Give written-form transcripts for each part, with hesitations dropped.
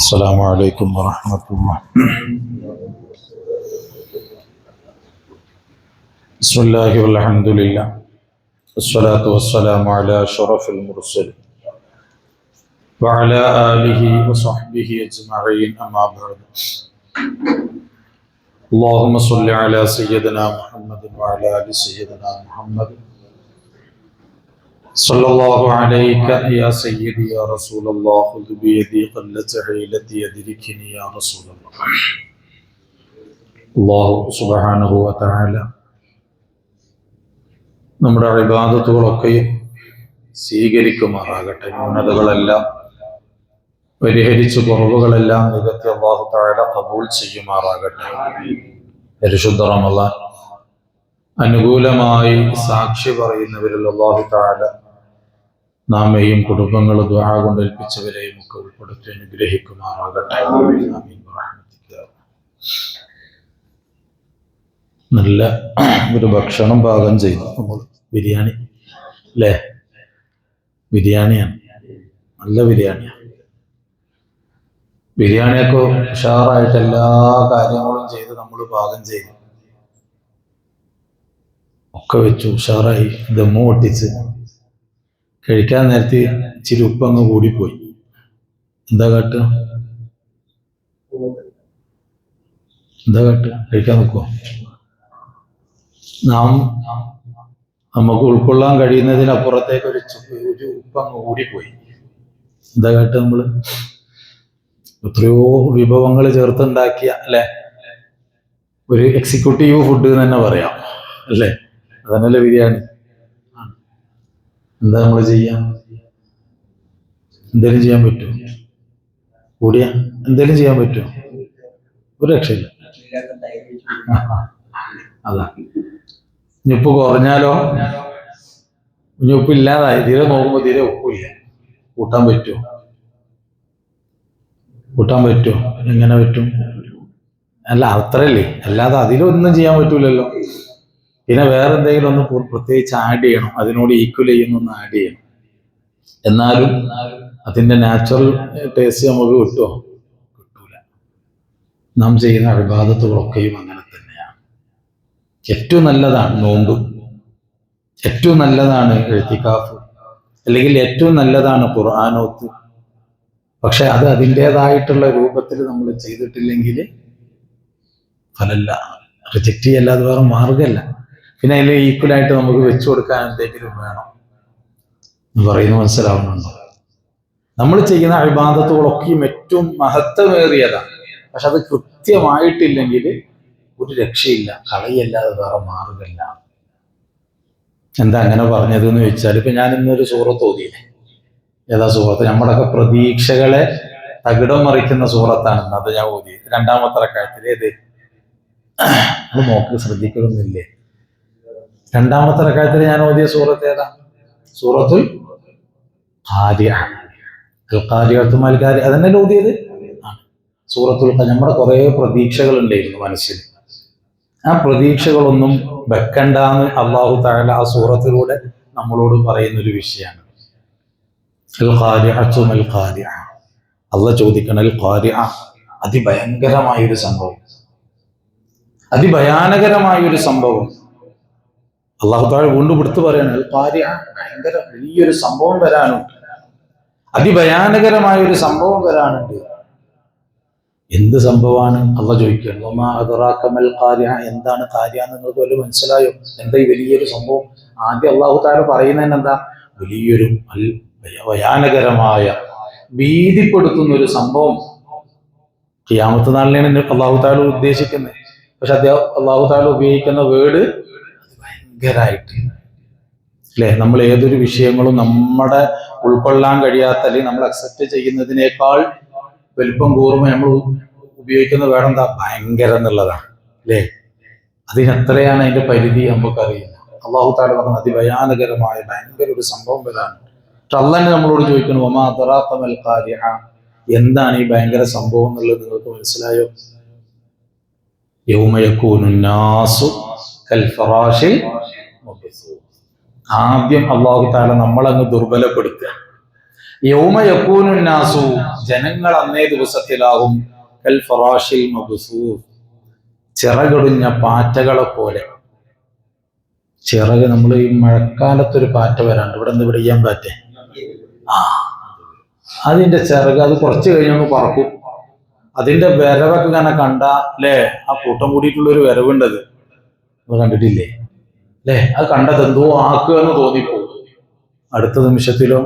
السلام عليكم ورحمة الله. بسم الله والحمد لله والصلاة والسلام على أشرف المرسلين وعلى آله وصحبه أجمعين أما بعد. اللهم صل على سيدنا محمد وعلى آل سيدنا محمد صلى الله عليك يا سيدي يا رسول الله خذ بيدي قلت حيلتي أدركني يا رسول الله. الله سبحانه وتعالى നമ്മുടെ ഇബാദത്തുകളൊക്കെയും സ്വീകരിക്കുമാറാകട്ടെ. ന്യൂനതകളെല്ലാം പരിഹരിച്ച് കുറവുകളെല്ലാം നികത്തി അല്ലാഹു തആല ഖബൂൽ ചെയ്യുമാറാകട്ടെ. പരിശുദ്ധ റമളാൻ അനുകൂലമായി സാക്ഷി പറയുന്നവരിൽ അല്ലാഹു തആല നാമെയും കുടുംബങ്ങൾ ദുആ കൊണ്ട് ഏൽപ്പിച്ചവരെയും ഒക്കെ ഉൾപ്പെടുത്തി അനുഗ്രഹിക്കുമാറാകട്ടെ. ആമീൻ. നല്ല ഒരു ഭക്ഷണം പാകം ചെയ്തു നമ്മൾ. ബിരിയാണി അല്ലേ? ബിരിയാണിയാണ്, നല്ല ബിരിയാണിയാണ്. ബിരിയാണിയൊക്കെ ഉഷാറായിട്ട് എല്ലാ കാര്യങ്ങളും ചെയ്ത് നമ്മൾ പാകം ചെയ്തു ഒക്കെ വെച്ചു ഉഷാറായി ദമ്മു പൊട്ടിച്ച് കഴിക്കാൻ നേരത്തെ ഇച്ചിരി ഉപ്പങ്ങ് കൂടിപ്പോയി. എന്താ കാട്ടുക? കഴിക്കാൻ നോക്കുമോ? നമുക്ക് ഉൾക്കൊള്ളാൻ കഴിയുന്നതിനപ്പുറത്തേക്ക് ഒരു ഉപ്പങ്ങ് കൂടിപ്പോയി. എന്താ കാട്ടുക? നമ്മള് എത്രയോ വിഭവങ്ങൾ ചേർത്തുണ്ടാക്കിയ അല്ലെ ഒരു എക്സിക്യൂട്ടീവ് ഫുഡ് തന്നെ പറയാം അല്ലേ? അതന്നല്ലേ ബിരിയാണി. എന്താ നമ്മൾ ചെയ്യാം? എന്തേലും ചെയ്യാൻ പറ്റുമോ? കൂടിയ എന്തേലും ചെയ്യാൻ പറ്റുമോ? ഒരു രക്ഷയില്ല. അതാ ഉപ്പ് കുറഞ്ഞാലോ? ഉപ്പ് ഇല്ലാതായി. തീരെ നോക്കുമ്പോ തീരെ ഉപ്പില്ല. കൂട്ടാൻ പറ്റുമോ? എങ്ങനെ പറ്റും? അല്ല, അത്രയല്ലേ, അല്ലാതെ അതിലൊന്നും ചെയ്യാൻ പറ്റൂലല്ലോ. പിന്നെ വേറെ എന്തെങ്കിലും ഒന്ന് പ്രത്യേകിച്ച് ആഡ് ചെയ്യണം, അതിനോട് ഈക്വൽ ചെയ്യുന്നൊന്ന് ആഡ് ചെയ്യണം. എന്നാലും അതിന്റെ നാച്ചുറൽ ടേസ്റ്റ് നമുക്ക് കിട്ടുമോ? കിട്ടൂല. നാം ചെയ്യുന്ന ഇബാദത്തുകളൊക്കെയും അങ്ങനെ തന്നെയാണ്. ഏറ്റവും നല്ലതാണ് നോമ്പ്, ഏറ്റവും നല്ലതാണ് ഇഅ്തികാഫ്, അല്ലെങ്കിൽ ഏറ്റവും നല്ലതാണ് ഖുർആനോത്ത്. പക്ഷെ അത് അതിൻ്റെതായിട്ടുള്ള രൂപത്തിൽ നമ്മൾ ചെയ്തിട്ടില്ലെങ്കിൽ ഫലല്ല, റിജക്റ്റ് ചെയ്യല്ലാതെ വേറെ മാർഗമല്ല. പിന്നെ അതിൽ ഈക്വലായിട്ട് നമുക്ക് വെച്ചു കൊടുക്കാൻ എന്തെങ്കിലും വേണം എന്ന് പറയുന്നത് മനസ്സിലാവുന്നുണ്ടോ? നമ്മൾ ചെയ്യുന്ന ഇബാദത്തുകളൊക്കെയും ഏറ്റവും മഹത്വമേറിയതാണ്. പക്ഷെ അത് കൃത്യമായിട്ടില്ലെങ്കിൽ ഒരു രക്ഷയില്ല, കളയല്ലാതെ വേറെ മാർഗമല്ല. എന്താ അങ്ങനെ പറഞ്ഞത് എന്ന് ചോദിച്ചാൽ, ഇപ്പൊ ഞാൻ ഇന്നൊരു സൂറത്ത് ഓതിയില്ലേ? ഏതാ സൂറത്ത്? നമ്മുടെയൊക്കെ പ്രതീക്ഷകളെ തകിടം മറിക്കുന്ന സൂറത്താണ് അത് ഞാൻ ഓതിയത്. രണ്ടാമത്തെ റക്അത്തിൽ. ഏത്? അത് നോക്ക്, ശ്രദ്ധിക്കണമെന്നില്ലേ? രണ്ടാമത്തെ റക്അത്തിൽ ഞാൻ ഓതിയ സൂറത്ത് ഏതാ? സൂറത്തുൽ ഖാരിഅ. അതന്നല്ലേ ഓതിയത്? സൂറത്തുൽ ഖാരിഅ. നമ്മുടെ കുറെ പ്രതീക്ഷകൾ ഉണ്ടായിരുന്നു മനസ്സിൽ. ആ പ്രതീക്ഷകളൊന്നും വെക്കണ്ടെന്ന് അല്ലാഹു തആല ആ സൂറത്തിലൂടെ നമ്മളോട് പറയുന്നൊരു വിഷയമാണ്. അള്ളാഹ് ചോദിക്കണം, അൽ ഖാരിഅ, അതിഭയങ്കരമായൊരു സംഭവം, അതിഭയാനകരമായൊരു സംഭവം. അല്ലാഹു തആല വീണ്ടും എടുത്തു പറയാണ്, അൽ ഖാരിഅ, ഭയങ്കര വലിയൊരു സംഭവം വരാനുണ്ട്, അതിഭയാനകരമായൊരു സംഭവം വരാനുണ്ട്. എന്ത് സംഭവമാണ്? അള്ളാഹ് ചോദിക്കുകയാണ്, വമാ അദ്റാക മൽ ഖാരിഅ, എന്താണ് ഖാരിഅ? നിങ്ങൾക്ക് വല്ലതും മനസ്സിലായോ? എന്താ ഈ വലിയൊരു സംഭവം? ആദ്യം അല്ലാഹു തആല പറയുന്നതിന് എന്താ? വലിയൊരു ഭയാനകരമായ ഭീതിപ്പെടുത്തുന്ന ഒരു സംഭവം. ഖിയാമത്ത് നാളിനെയാണ് അല്ലാഹു തആല ഉദ്ദേശിക്കുന്നത്. പക്ഷെ അല്ലാഹു തആല ഉപയോഗിക്കുന്ന വേർഡ് ഭയങ്കരമായിട്ട് അല്ലെ? നമ്മൾ ഏതൊരു വിഷയങ്ങളും നമ്മുടെ ഉൾക്കൊള്ളാൻ കഴിയാത്ത, അല്ലെങ്കിൽ നമ്മൾ അക്സെപ്റ്റ് ചെയ്യുന്നതിനേക്കാൾ വലിപ്പം കൂറുമ്പോൾ നമ്മൾ ഉപയോഗിക്കുന്ന വേർഡ് എന്താ? ഭയങ്കര എന്നുള്ളതാണ് അല്ലേ? അതിനെത്രയാണ് അതിന്റെ പരിധി നമുക്കറിയില്ല. അല്ലാഹു തആല പറഞ്ഞ അതിഭയാനകരമായ ഭയങ്കര ഒരു സംഭവം വരാണ്. അല്ലാഹ് നമ്മളോട് ചോദിക്കുന്നു, വമാ അദ്റാക മൽ ഖാരിഅ, എന്താണ് ഈ ഭയങ്കര സംഭവം എന്നുള്ളത് നിങ്ങൾക്ക് മനസ്സിലായോ? യൗമ യകൂനു നാസു കൽ ഫറാശിൽ മബ്സൂസ്. ആദ്യം അല്ലാഹു തആല നമ്മളങ്ങ് ദുർബലപ്പെടുത്തുക. യൗമ യകൂനു നാസു, ജനങ്ങൾ അന്നേ ദിവസത്തിലാകും കൽ ഫറാഷിൽ മബ്സൂസ്, ചിറകൊടിഞ്ഞ പാറ്റകളെ പോലെ. ചിറക്, നമ്മൾ ഈ മഴക്കാലത്തൊരു പാറ്റ വരാണ്ട്, ഇവിടെ നിന്ന് ഇവിടെ ചെയ്യാൻ പാറ്റ, അതിന്റെ ചിറക് അത് കുറച്ച് കഴിഞ്ഞൊന്ന് പറക്കും. അതിന്റെ വരവൊക്കെ ഇങ്ങനെ കണ്ട അല്ലേ, ആ കൂട്ടം കൂടിയിട്ടുള്ള ഒരു വരവുണ്ടത്, നമ്മൾ കണ്ടിട്ടില്ലേ അല്ലേ? അത് കണ്ടത് എന്തോ ആക്കുക എന്ന് തോന്നിപ്പോകും. അടുത്ത നിമിഷത്തിലോ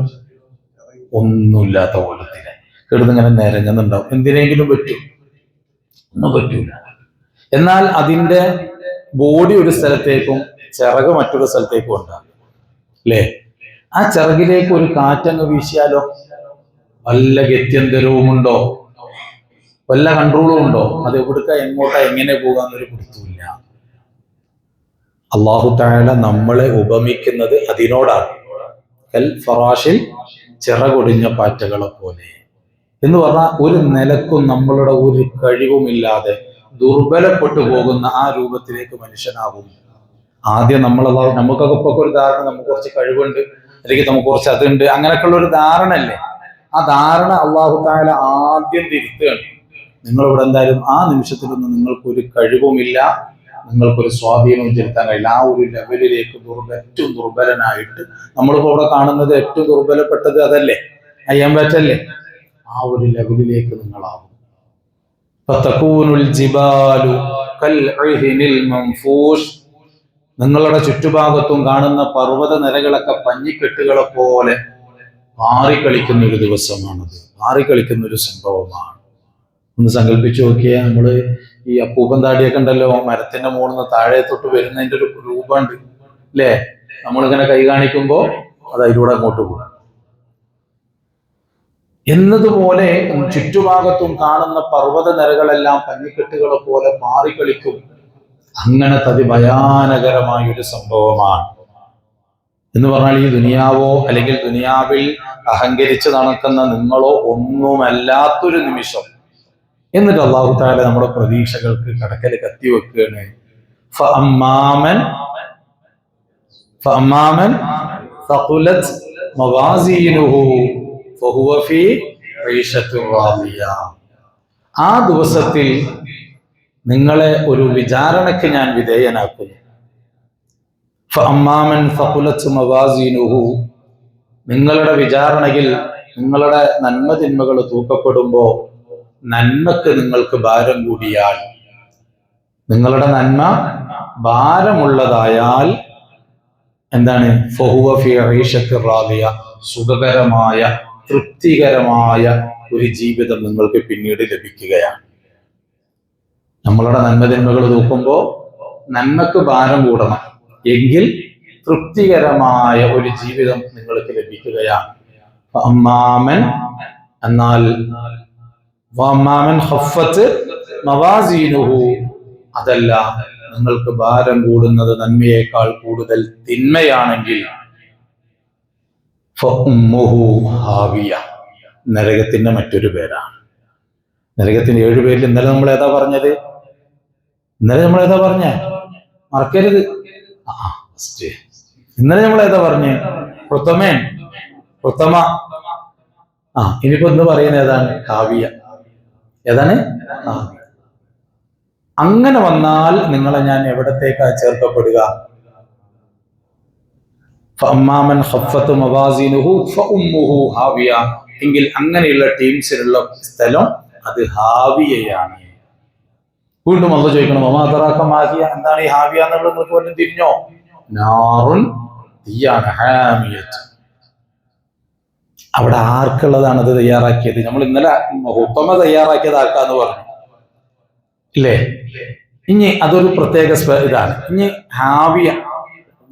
ഒന്നുമില്ലാത്ത പോലത്തില് കിടന്നിങ്ങനെ നിരങ്ങുന്നുണ്ടാവും. എന്തിനെങ്കിലും പറ്റും? ഒന്നും പറ്റൂല. എന്നാൽ അതിന്റെ ബോഡി ഒരു സ്ഥലത്തേക്കും ചിറക് മറ്റൊരു സ്ഥലത്തേക്കും ഉണ്ടാകും അല്ലേ? ആ ചിറകിലേക്ക് ഒരു കാറ്റങ്ങ് വീശിയാലോ, വല്ല ഗത്യന്തരവുമുണ്ടോ? വല്ല കൺട്രോളും ഉണ്ടോ? അത് എവിടുക്ക എങ്ങോട്ടാ എങ്ങനെ പോകാന്നൊരു പിടുത്തമില്ല. അല്ലാഹു തആല നമ്മളെ ഉപമിക്കുന്നത് അതിനോടാണ്. കൽ ഫറാഷിൽ, ചിറകൊടിഞ്ഞ പാറ്റകളെ പോലെ എന്ന് പറഞ്ഞാൽ ഒരു നിലക്കും നമ്മളുടെ ഒരു കഴിവുമില്ലാതെ ദുർബലപ്പെട്ടു പോകുന്ന ആ രൂപത്തിലേക്ക് മനുഷ്യനാകും. ആദ്യം നമുക്കൊക്കെ ഇപ്പൊ ഒരു ധാരണ, നമുക്ക് കുറച്ച് കഴിവുണ്ട് അല്ലെങ്കിൽ നമുക്ക് കുറച്ച് അതുണ്ട്, അങ്ങനെയൊക്കെ ഉള്ള ഒരു ധാരണ അല്ലേ? ആ ധാരണ അല്ലാഹു തആല ആദ്യം തിരുത്തുകയാണ്. നിങ്ങളിവിടെ എന്തായാലും ആ നിമിഷത്തിലൊന്നും നിങ്ങൾക്കൊരു കഴിവുമില്ല, നിങ്ങൾക്കൊരു സ്വാധീനവും ചെലുത്താൻ കഴിയില്ല. ആ ഒരു ലെവലിലേക്ക് ഏറ്റവും ദുർബലനായിട്ട്, നമ്മളിപ്പോ ഇവിടെ കാണുന്നത് ഏറ്റവും ദുർബലപ്പെട്ടത് അതല്ലേ, അയ്യാൻ പറ്റല്ലേ? ആ ഒരു ലെവലിലേക്ക് നിങ്ങളാവും. നിങ്ങളുടെ ചുറ്റുഭാഗത്തും കാണുന്ന പർവ്വത നിരകളൊക്കെ പഞ്ഞിക്കെട്ടുകളെ പോലെ മാറിക്കളിക്കുന്ന ഒരു ദിവസമാണത്, മാറിക്കളിക്കുന്ന ഒരു സംഭവമാണ്. ഒന്ന് സങ്കല്പിച്ചു നോക്കിയാൽ, നമ്മള് ഈ അപ്പൂപ്പൻ താടിയൊക്കെ ഉണ്ടല്ലോ, മരത്തിന്റെ മുകളിൽ നിന്ന് താഴെ തൊട്ട് വരുന്നതിന്റെ ഒരു രൂപമുണ്ട് അല്ലേ? നമ്മളിങ്ങനെ കൈ കാണിക്കുമ്പോ അത് അതിലൂടെ അങ്ങോട്ട് പോകും എന്നതുപോലെ ചുറ്റുഭാഗത്തും കാണുന്ന പർവ്വത നിരകളെല്ലാം പഞ്ഞിക്കെട്ടുകളെ പോലെ മാറിക്കളിക്കും. അങ്ങനത്തെ അതിഭയാനകരമായ ഒരു സംഭവമാണ്. എന്ന് പറഞ്ഞാൽ ഈ ദുനിയാവോ അല്ലെങ്കിൽ ദുനിയാവിൽ അഹങ്കരിച്ച് നടക്കുന്ന നിങ്ങളോ ഒന്നുമല്ലാത്തൊരു നിമിഷം. എന്നിട്ട് അല്ലാഹു തആല നമ്മുടെ പ്രതീക്ഷകൾക്ക് കടക്കൽ കത്തിവെക്കുകയാണ്. ഫഅമ്മാമൻ ثقلت موازينه فهو في عيشة راضية. ആ ദിവസത്തിൽ നിങ്ങളെ ഒരു വിചാരണയ്ക്ക് ഞാൻ വിധേയനാക്കുന്നു. ഫഅമ്മാമൻ ثقلت موازينه, നിങ്ങളുടെ വിചാരണയിൽ നിങ്ങളുടെ നന്മ തിന്മകൾ തൂക്കപ്പെടുമ്പോ നന്മക്ക് നിങ്ങൾക്ക് ഭാരം കൂടിയാൽ, നിങ്ങളുടെ നന്മ ഭാരമുള്ളതായാൽ എന്താണ്? ഫഹുവ ഫീ ഈശത്തി റാദിയ, സുഖകരമായ തൃപ്തികരമായ ഒരു ജീവിതം നിങ്ങൾക്ക് പിന്നീട് ലഭിക്കുകയാണ്. നമ്മളുടെ നന്മതിന്മകൾ തൂക്കുമ്പോൾ നന്മക്ക് ഭാരം കൂടണം എങ്കിൽ തൃപ്തികരമായ ഒരു ജീവിതം നിങ്ങൾക്ക് ലഭിക്കുകയാണ്. അമ്മാമൻ എന്നാൽ വഅമ്മാമൻ ഖഫ്ഫത്ത് മവാസീനുഹു, അതല്ല നിങ്ങൾക്ക് ഭാരം കൂടുന്നത് നന്മയേക്കാൾ കൂടുതൽ തിന്മയാണെങ്കിൽ ഫഉമ്മുഹു ഹാവിയ, നരകത്തിന്റെ മറ്റൊരു പേരാണ്. നരകത്തിന്റെ 7 പേരിൽ ഇന്നലെ നമ്മൾ ഏതാ പറഞ്ഞത്? മറക്കരുത്. ഇന്നലെ നമ്മൾ ഏതാ പറഞ്ഞേ? പ്രഥമ. ഇനിയിപ്പോ ഇന്ന് പറയുന്ന ഏതാണ്? ഹാവിയ. ഏതാണ്? അങ്ങനെ വന്നാൽ നിങ്ങളെ ഞാൻ എവിടത്തേക്കാ ചേർക്കപ്പെടുക? ഫഅമ്മാമൻ ഖഫ്ഫത്ത് മവാസീനുഹു ഫഉമ്മുഹു ഹാവിയ, എങ്കിൽ അങ്ങനെയുള്ള ടീംസിലുള്ള സ്ഥലം അത് ഹാവിയയാണ്. വീണ്ടും അല്ലാഹു ചോദിക്കണം, വമാ അദ്റാക മാ ഹിയ, എന്താണ് ഈ ഹാവിയ എന്നുള്ളത് നിങ്ങൾക്ക് വല്ലതും തിരിഞ്ഞോ? നാറുൻ, തീയാണ്, ഹാമിയത്ത്. അവിടെ ആർക്കുള്ളതാണ് അത് തയ്യാറാക്കിയത്? നമ്മൾ ഇന്നലെ ഹുത്തമ തയ്യാറാക്കിയത് ആർക്കാന്ന് പറഞ്ഞു ഇല്ലേ? ഇനി അതൊരു പ്രത്യേക ഇതാണ്. ഇനി ഹാവിയ,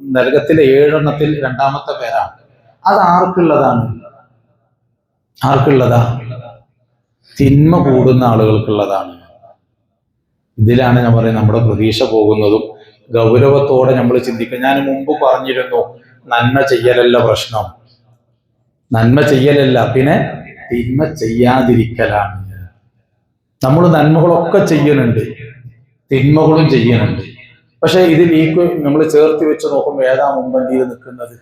നരകത്തിലെ 7 എണ്ണത്തിൽ 2ാമത്തെ പേരാണ്. അത് ആർക്കുള്ളതാണ്? തിന്മ കൂടുന്ന ആളുകൾക്കുള്ളതാണ്. ഇതിലാണ് ഞാൻ പറയുന്നത് നമ്മുടെ പ്രതീക്ഷ പോകുന്നതും. ഗൗരവത്തോടെ നമ്മൾ ചിന്തിക്കുക. ഞാൻ മുമ്പ് പറഞ്ഞിരുന്നു, നന്മ ചെയ്യലല്ല പ്രശ്നം, നന്മ ചെയ്യലല്ല, പിന്നെ തിന്മ ചെയ്യാതിരിക്കലാണ്. നമ്മൾ നന്മകളൊക്കെ ചെയ്യുന്നുണ്ട്, തിന്മകളും ചെയ്യുന്നുണ്ട്. പക്ഷെ ഇതിൽ നമ്മൾ ചേർത്ത് വെച്ച് നോക്കുമ്പോൾ ഏതാ മുൻപന്തിയിൽ നിൽക്കുന്നത്?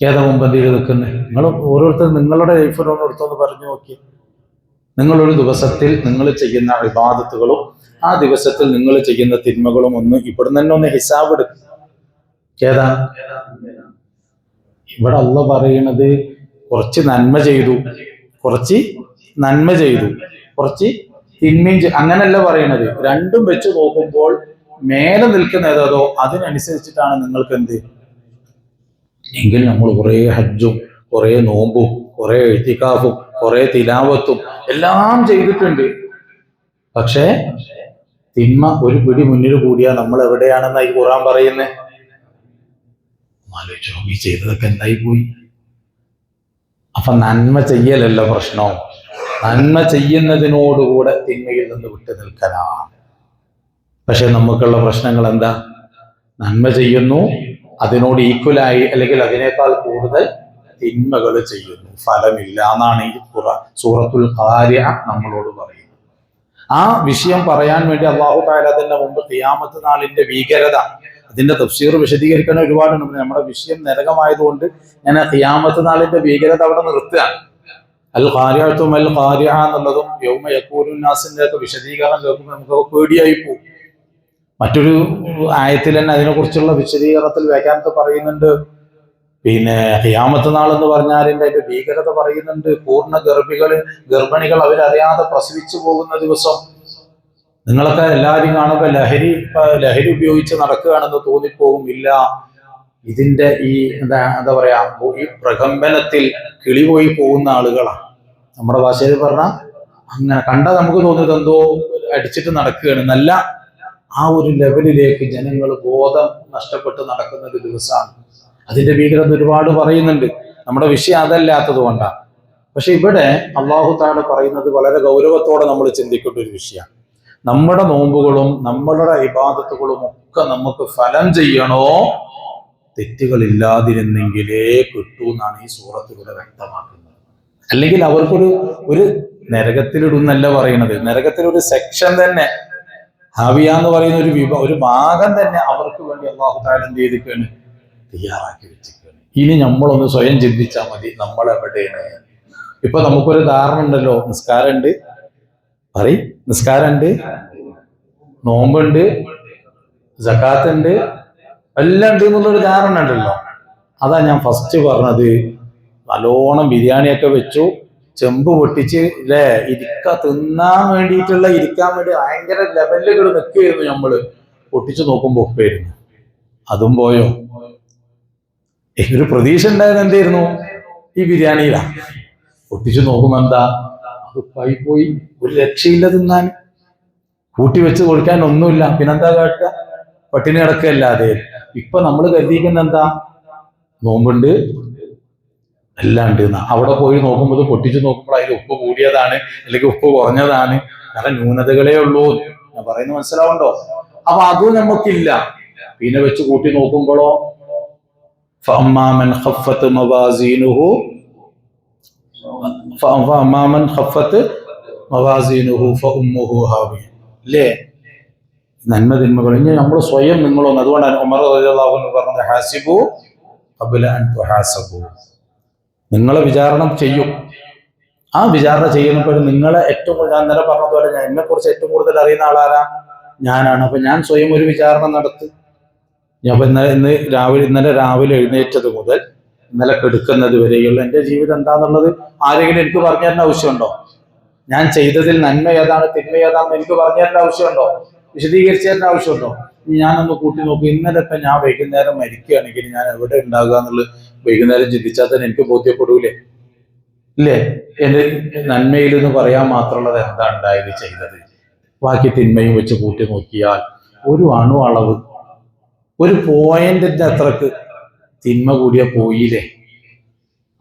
ഏതാ മുമ്പന്തിയിൽ നിൽക്കുന്നത്? നിങ്ങൾ ഓരോരുത്തർ നിങ്ങളുടെ ലൈഫിലൊന്ന് എടുത്തൊന്ന് പറഞ്ഞു നോക്കി. നിങ്ങളൊരു ദിവസത്തിൽ നിങ്ങൾ ചെയ്യുന്ന ഇബാദത്തുകളും ആ ദിവസത്തിൽ നിങ്ങൾ ചെയ്യുന്ന തിന്മകളും ഒന്ന് ഇവിടുന്ന് തന്നെ ഒന്ന് ഹിസാബ് എടുക്കും. ഏതാ? ഇവിടെ അള്ളാഹ് പറയുന്നത് കുറച്ച് നന്മ ചെയ്തു, കുറച്ച് നന്മ ചെയ്തു, കുറച്ച് തിന്മയും അങ്ങനല്ല പറയണത്. രണ്ടും വെച്ച് നോക്കുമ്പോൾ മേലെ നിൽക്കുന്ന ഏതോ അതിനനുസരിച്ചിട്ടാണ് നിങ്ങൾക്ക് എന്ത് എങ്കിൽ നമ്മൾ കുറേ ഹജ്ജും കുറേ നോമ്പും കുറേ ഇത്തികാഫും കുറേ തിലാവത്തും എല്ലാം ചെയ്തിട്ടുണ്ട്. പക്ഷേ തിന്മ ഒരു പിടി മുന്നിൽ കൂടിയാൽ നമ്മൾ എവിടെയാണെന്നായി ഖുർആൻ പറയുന്നത്? ആലോചിച്ചോ, ഈ ചെയ്തതൊക്കെ എന്തായി പോയി? അപ്പൊ നന്മ ചെയ്യലല്ല പ്രശ്നം, നന്മ ചെയ്യുന്നതിനോടുകൂടെ തിന്മയിൽ നിന്ന് വിട്ടു നിൽക്കലാണ്. പക്ഷെ നമുക്കുള്ള പ്രശ്നങ്ങൾ എന്താ? നന്മ ചെയ്യുന്നു, അതിനോട് ഈക്വലായി അല്ലെങ്കിൽ അതിനേക്കാൾ കൂടുതൽ തിന്മകൾ ചെയ്യുന്നു, ഫലമില്ല എന്നാണ് ഈ സൂറത്തുൽ ഖാരിഅ നമ്മളോട് പറയുന്നത്. ആ വിഷയം പറയാൻ വേണ്ടി അല്ലാഹു തആല അതിന്റെ മുമ്പ് ഖിയാമത്ത് നാളിന്റെ ഭീകരത, അതിന്റെ തഫ്സീർ വിശദീകരിക്കാൻ ഒരുപാടുണ്ട്. നമ്മുടെ വിഷയം നരകമായതുകൊണ്ട് ഞാൻ ഖിയാമത്ത് നാളിന്റെ ഭീകരത അവിടെ നിർത്തുകയാണ്. അൽ ഖാരിഅത്തു മൽ ഖാരിഅ എന്നുള്ളതും യൗമ യഖൂലുൻ നാസിന്റെ ഒക്കെ വിശദീകരണം കേൾക്കുമ്പോൾ നമുക്ക് പേടിയായി പോകും. മറ്റൊരു ആയത്തിൽ തന്നെ അതിനെക്കുറിച്ചുള്ള വിശദീകരണത്തിൽ വ്യാഖ്യാനത്തിൽ പറയുന്നുണ്ട്. പിന്നെ ഖിയാമത്ത് നാൾ എന്ന് പറഞ്ഞാൽ അതിന്റെ ഭീകരത പറയുന്നുണ്ട്. പൂർണ്ണ ഗർഭിണികൾ അവരറിയാതെ പ്രസവിച്ചു പോകുന്ന ദിവസം. നിങ്ങളൊക്കെ എല്ലാവരും കാണുമ്പോൾ ലഹരി ഉപയോഗിച്ച് നടക്കുകയാണെന്ന് തോന്നിപ്പോകും. ഇല്ല, ഇതിന്റെ ഈ എന്താ പറയാ, ഈ പ്രകമ്പനത്തിൽ കിളിപോയി പോകുന്ന ആളുകളാണ്. നമ്മുടെ ഭാഷയിൽ പറഞ്ഞാൽ അങ്ങനെ കണ്ടാൽ നമുക്ക് തോന്നുന്നത് എന്തോ അടിച്ചിട്ട് നടക്കുകയാണ്. നല്ല ആ ഒരു ലെവലിലേക്ക് ജനങ്ങൾ ബോധം നഷ്ടപ്പെട്ട് നടക്കുന്ന ഒരു ദിവസമാണ്. അതിന്റെ ഭീകരത ഒരുപാട് പറയുന്നുണ്ട്. നമ്മുടെ വിഷയം അതല്ലാത്തത് കൊണ്ടാണ്. പക്ഷെ ഇവിടെ അല്ലാഹു തആല പറയുന്നത് വളരെ ഗൗരവത്തോടെ നമ്മൾ ചിന്തിക്കേണ്ട ഒരു വിഷയമാണ്. നമ്മുടെ നോമ്പുകളും നമ്മളുടെ ഇബാദത്തുകളും ഒക്കെ നമുക്ക് ഫലം ചെയ്യണോ, തെറ്റുകളില്ലാതിരുന്നെങ്കിലേ കിട്ടൂ എന്നാണ് ഈ സൂറത്തിലൂടെ വ്യക്തമാക്കുന്നത്. അല്ലെങ്കിൽ അവർക്കൊരു നരകത്തിലിടുന്നല്ല പറയുന്നത്, നരകത്തിലൊരു സെക്ഷൻ തന്നെ, ഹാവിയ എന്ന് പറയുന്ന ഒരു ഭാഗം തന്നെ അവർക്ക് വേണ്ടി അല്ലാഹു തആല എന്ത് ചെയ്തിരിക്കുകയാണ്, തയ്യാറാക്കി വെച്ചിരിക്കുകയാണ്. ഇനി നമ്മളൊന്ന് സ്വയം ചിന്തിച്ചാൽ മതി, നമ്മൾ എവിടെയാണ്. ഇപ്പൊ നമുക്കൊരു ധാരണ ഉണ്ടല്ലോ, നിസ്കാരമുണ്ട്, നിസ്കാരമുണ്ട്, നോമ്പുണ്ട്, സകാത്ത് ഉണ്ട്, എല്ലാം ഉണ്ട് എന്നുള്ളൊരു ധാരണ ഉണ്ടല്ലോ. അതാ ഞാൻ ഫസ്റ്റ് പറഞ്ഞത്. നല്ലോണം ബിരിയാണിയൊക്കെ വെച്ചു, ചെമ്പ് പൊട്ടിച്ച് അല്ലേ, തിന്നാൻ വേണ്ടിയിട്ടുള്ള, ഇരിക്കാൻ വേണ്ടി ഭയങ്കര ലെവലുകൾ നിൽക്കുകയായിരുന്നു. നമ്മള് പൊട്ടിച്ചു നോക്കുമ്പോ ഒപ്പായിരുന്നു. അതും പോയോ? ഒരു പ്രതീക്ഷ ഉണ്ടായത് എന്തായിരുന്നു? ഈ ബിരിയാണിയിലാണ്. പൊട്ടിച്ചു നോക്കുമ്പോ എന്താ, അത് പോയി, ഒരു രക്ഷയില്ല തിന്നാൻ. കൂട്ടി വെച്ച് കൊടുക്കാൻ ഒന്നുമില്ല. പിന്നെന്താ കാട്ടുക? പട്ടിണി കിടക്കല്ലാതെ. ഇപ്പൊ നമ്മൾ കരുതിയിരിക്കുന്ന എന്താ, നോമ്പുണ്ട്, എല്ലാം ഉണ്ട് എന്നാ. അവിടെ പോയി നോക്കുമ്പോൾ, പൊട്ടിച്ചു നോക്കുമ്പോൾ അതിൽ ഉപ്പ് കൂടിയതാണ് അല്ലെങ്കിൽ ഉപ്പ് കുറഞ്ഞതാണ്, കാരണം ന്യൂനതകളേ ഉള്ളൂ. ഞാൻ പറയുന്നത് മനസ്സിലാവുണ്ടോ? അപ്പൊ അതും നമുക്കില്ല. പിന്നെ വെച്ച് കൂട്ടി നോക്കുമ്പോഴോ, فأما من خفت موازينه فأمه هاوية. അല്ലേ? നന്മ തിന്മകൾ ഇനി നമ്മൾ സ്വയം നിങ്ങളൊന്ന്. അതുകൊണ്ടാണ് ഉമർ റളിയല്ലാഹു അൻഹു പറഞ്ഞത്, ഹാസിബു ഖബ്ല അൻ തുഹാസബു. നിങ്ങളെ വിചാരണ ചെയ്യും. ആ വിചാരണ ചെയ്യുന്നപ്പോഴും നിങ്ങളെ ഏറ്റവും കൂടുതൽ, ഞാൻ ഇന്നലെ പറഞ്ഞതുപോലെ, എന്നെ കുറിച്ച് ഏറ്റവും കൂടുതൽ അറിയുന്ന ആളാരാ? ഞാനാണ്. അപ്പൊ ഞാൻ സ്വയം ഒരു വിചാരണ നടത്തി. ഞാൻ ഇന്നലെ രാവിലെ എഴുന്നേറ്റത് മുതൽ ഇന്നലെ കെടുക്കുന്നത് വരെയുള്ള എൻ്റെ ജീവിതം എന്താന്നുള്ളത് ആരെങ്കിലും എനിക്ക് പറഞ്ഞു തരേണ്ട ആവശ്യമുണ്ടോ? ഞാൻ ചെയ്തതിൽ നന്മ ഏതാണ് തിന്മ ഏതാണെന്ന് എനിക്ക് പറഞ്ഞു തരേണ്ട ആവശ്യമുണ്ടോ? വിശദീകരിച്ചു തരേണ്ട ആവശ്യമുണ്ടോ? ഞാനൊന്ന് കൂട്ടി നോക്കി. ഇന്നലെ ഇപ്പം ഞാൻ വൈകുന്നേരം മരിക്കുകയാണെങ്കിൽ ഞാൻ എവിടെ ഉണ്ടാകുക എന്നുള്ളത് വൈകുന്നേരം ചിന്തിച്ചാൽ തന്നെ എനിക്ക് ബോധ്യപ്പെടൂലേ? ഇല്ലേ? എൻ്റെ നന്മയിൽ എന്ന് പറയാൻ മാത്രമുള്ളത് എന്താ ഉണ്ടായത്, ചെയ്തത്. ബാക്കി തിന്മയും വെച്ച് കൂട്ടി നോക്കിയാൽ ഒരു അണു അളവ്, ഒരു പോയിന്റിന്റെ അത്രക്ക് തിന്മ കൂടിയ പോയില്ലേ.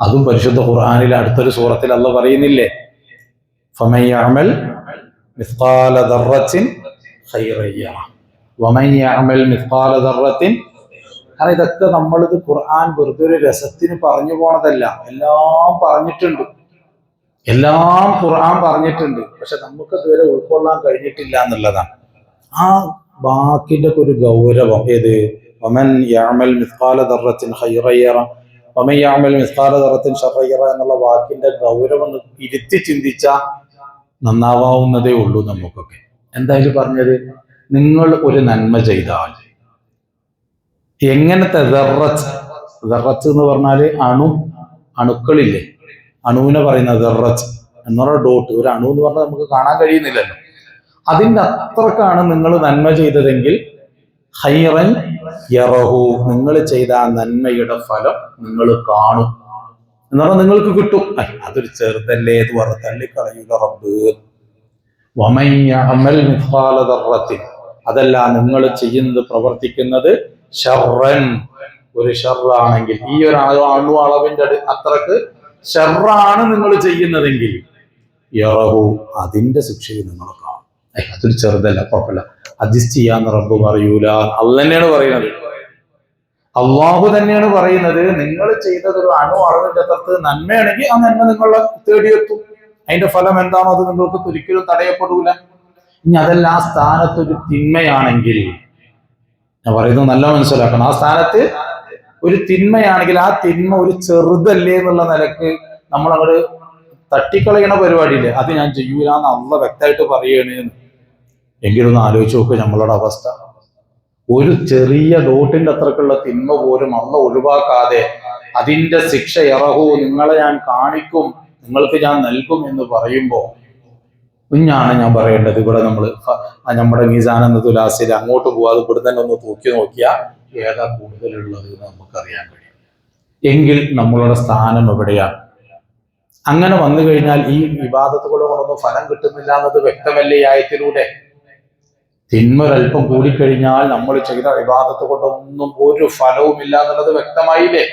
അതും പരിശുദ്ധ ഖുർആനിൽ അടുത്തൊരു സൂറത്തിൽ അല്ലാഹു പറയുന്നില്ലേ, ഫമൻ യഅമൽ മിസ്ഖാല ദർറത്തിൻ ഖൈറൻ യറ വമൻ യഅമൽ മിസ്ഖാല ദർറത്തിൻ. കാരണം ഇതൊക്കെ നമ്മളിത് ഖുർആൻ വെറുതെ ഒരു രസത്തിന് പറഞ്ഞു പോണതല്ല, എല്ലാം പറഞ്ഞിട്ടുണ്ട്, എല്ലാം ഖുർആൻ പറഞ്ഞിട്ടുണ്ട്. പക്ഷെ നമുക്ക് ഇതുവരെ ഉൾക്കൊള്ളാൻ കഴിഞ്ഞിട്ടില്ല എന്നുള്ളതാണ്. ആ വാക്കിന്റെ ഒരു ഗൗരവം. ഏത്? വമൻ യഅമൽ മിസ്ഖാല ദർറത്തിൻ ഖൈറൻ യറ വമൻ യഅമൽ മിസ്ഖാല ദറത്തിൻ ശർറൻ യറ എന്നുള്ള വാക്കിന്റെ ഗൗരവം ഇരുത്തി ചിന്തിച്ച നന്നാവാവുന്നതേ ഉള്ളൂ നമുക്കൊക്കെ. എന്തായാലും പറഞ്ഞത്, നിങ്ങൾ ഒരു നന്മ ചെയ്താൽ എങ്ങനത്തെ ദറത്ത് എന്ന് പറഞ്ഞാല് അണുക്കളില്ലേ, അണുവിനെ പറയുന്ന ദറത്ത് എന്ന് പറഞ്ഞ ഡോട്ട്, ഒരു അണു എന്ന് പറഞ്ഞാൽ നമുക്ക് കാണാൻ കഴിയുന്നില്ലല്ലോ, അതിൻ്റെ അത്രക്കാണ് നിങ്ങൾ നന്മ ചെയ്തതെങ്കിൽ ഖൈറൻ യറഹു, നിങ്ങൾ ചെയ്ത ആ നന്മയുടെ ഫലം നിങ്ങൾ കാണും എന്ന് പറഞ്ഞാൽ നിങ്ങൾക്ക് കിട്ടും. അതൊരു ചെറുതല്ലേ എന്ന് പറഞ്ഞ് തള്ളിക്കളയുക റബ്ബ്. വമൻ യഅമൽ മിസ്ഖാല ദറത്തിൻ, അതല്ല നിങ്ങൾ ചെയ്യുന്നത് പ്രവർത്തിക്കുന്നത് ശർറൻ, ഒരു ഷർറാണെങ്കിൽ, ഈ ഒരു അണു അളവിന്റെ അത്രക്ക് ഷർറാണ് നിങ്ങൾ ചെയ്യുന്നതെങ്കിൽ യറഹു, അതിന്റെ ശിക്ഷയിൽ നിങ്ങൾ കാണും. അതൊരു ചെറുതല്ല, കുഴപ്പമില്ല, അഡ്ജസ്റ്റ് ചെയ്യാന്ന് റബ്ബ് പറയൂല. അള്ളാഹു തന്നെയാണ് പറയുന്നത്. അള്ളാഹു തന്നെയാണ് പറയുന്നത്, നിങ്ങൾ ചെയ്തത് ഒരു അണു അളവിന്റെ അത്രത്ത് നന്മയാണെങ്കിൽ ആ നന്മ നിങ്ങളെ തേടിയെത്തും. അതിന്റെ ഫലം എന്താണോ അത് നിങ്ങൾക്ക് ഒരിക്കലും തടയപ്പെടൂല. ഇനി അതല്ല ആ സ്ഥാനത്തൊരു തിന്മയാണെങ്കിൽ, ഞാൻ പറയുന്നത് നല്ല മനസ്സിലാക്കണം, ആ സ്ഥാനത്ത് ഒരു തിന്മയാണെങ്കിൽ ആ തിന്മ ഒരു ചെറുതല്ലേ എന്നുള്ള നിലക്ക് നമ്മൾ അങ്ങോട്ട് തട്ടിക്കളയണ പരിപാടിയില്ലേ, അത് ഞാൻ ചെയ്യൂല എന്ന് അള്ളാഹു വ്യക്തമായിട്ട് പറയണേ. എങ്കിലൊന്ന് ആലോചിച്ച് നോക്ക് നമ്മളുടെ അവസ്ഥ. ഒരു ചെറിയ ഡോട്ടിന്റെ അത്രക്കുള്ള തിന്മ പോലും അള്ളാഹു ഒഴിവാക്കാതെ അതിന്റെ ശിക്ഷ യറഹു, നിങ്ങളെ ഞാൻ കാണിക്കും, നിങ്ങൾക്ക് ഞാൻ നൽകും എന്ന് പറയുമ്പോ കുഞ്ഞാണ് ഞാൻ പറയേണ്ടത്. ഇവിടെ നമ്മുടെ മീസാൻ എന്ന തുലാസിൽ അങ്ങോട്ട് പോവാതെ ഇവിടെ തന്നെ ഒന്ന് തൂക്കി നോക്കിയാൽ ഏതാ കൂടുതലുള്ളത് എന്ന് നമുക്കറിയാൻ കഴിയും. എങ്കിൽ നമ്മളുടെ സ്ഥാനം എവിടെയാണ്? അങ്ങനെ വന്നു കഴിഞ്ഞാൽ ഈ ഇബാദത്തുകളൊന്നും ഫലം കിട്ടുന്നില്ല എന്നത് വ്യക്തമല്ലേ ഈ ആയത്തിലൂടെ. തിന്മ ഒരല്പം കൂടിക്കഴിഞ്ഞാൽ നമ്മൾ ചെയ്ത ഇബാദത്ത് കൊണ്ടൊന്നും ഒരു ഫലവും ഇല്ല എന്നുള്ളത് വ്യക്തമായില്ലേ.